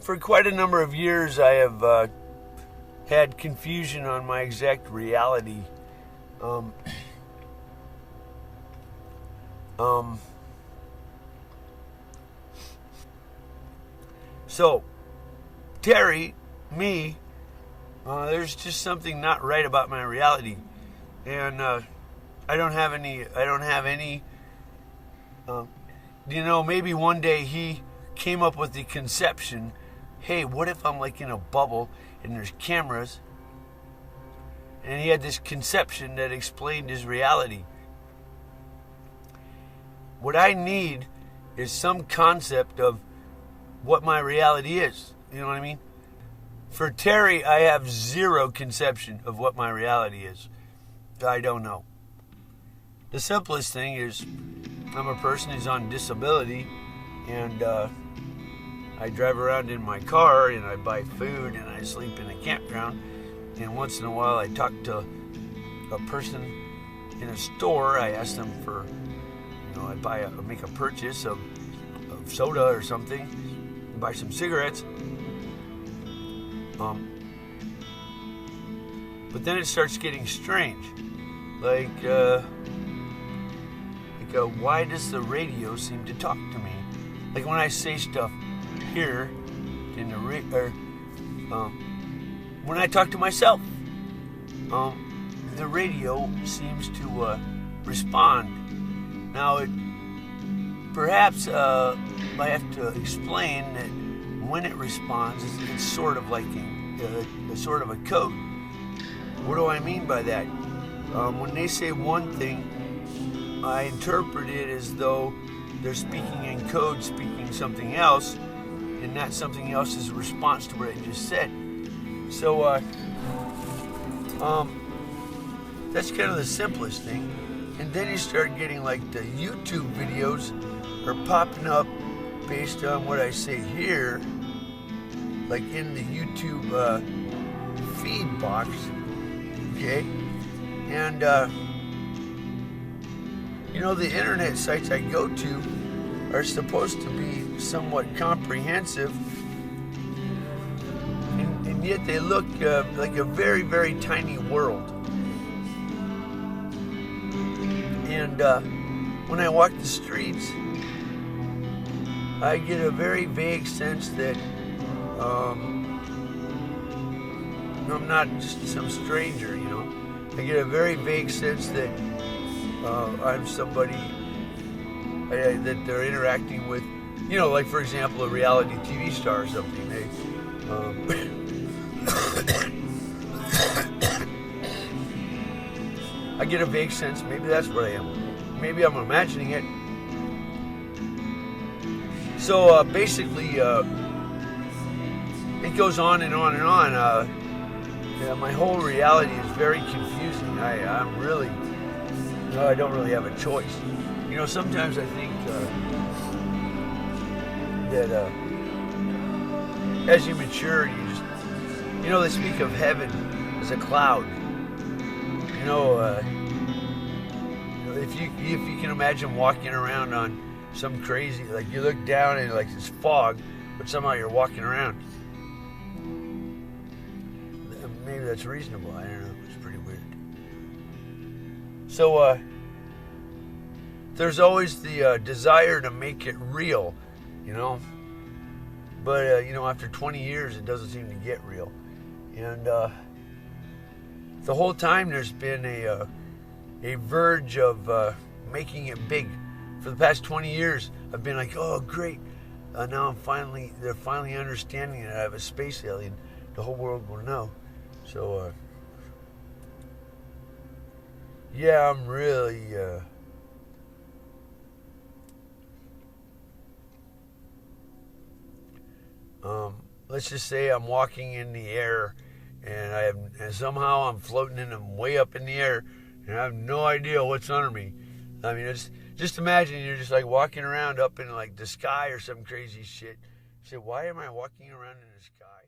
For quite a number of years, I have had confusion on my exact reality. Um, um, so, Terry, me, there's just something not right about my reality, and I don't have any. Maybe one day he came up with the conception, hey, what if I'm like in a bubble and there's cameras? And he had this conception that explained his reality. What I need is some concept of what my reality is. You know what I mean? For Terry, I have zero conception of what my reality is. I don't know. The simplest thing is I'm a person who's on disability, and I drive around in my car, and I buy food, and I sleep in a campground, and once in a while I talk to a person in a store. I ask them for, I make a purchase of soda or something, buy some cigarettes. But then it starts getting strange. Why does the radio seem to talk to me? Like when I say stuff here in the when I talk to myself, the radio seems to respond. Now, perhaps I have to explain that when it responds, it's sort of like a sort of a code. What do I mean by that? When they say one thing, I interpret it as though they're speaking in code, speaking something else, and that something else is a response to what I just said. So, that's kind of the simplest thing. And then you start getting like the YouTube videos are popping up based on what I say here, like in the YouTube feed box, okay? And, the internet sites I go to are supposed to be somewhat comprehensive, and yet they look like a very, very tiny world. And when I walk the streets, I get a very vague sense that I'm not just some stranger, I get a very vague sense that I'm somebody that they're interacting with, like for example, a reality TV star or something. I get a vague sense, maybe that's what I am. Maybe I'm imagining it. So basically, it goes on and on and on. My whole reality is very confusing. I'm really, I don't really have a choice. Sometimes I think that as you mature, you just, they speak of heaven as a cloud. If you can imagine walking around on some crazy, like you look down and like it's fog, but somehow you're walking around. Maybe that's reasonable. I don't know. It's pretty weird. So there's always the desire to make it real, But after 20 years, it doesn't seem to get real, and the whole time there's been a verge of making it big. For the past 20 years, I've been like, oh, great. Now they're finally understanding that I have a space alien. The whole world will know. So, yeah, I'm really, let's just say I'm walking in the air, and somehow I'm floating in them way up in the air, and I have no idea what's under me. I mean, just imagine you're just like walking around up in like the sky or some crazy shit. You say, why am I walking around in the sky?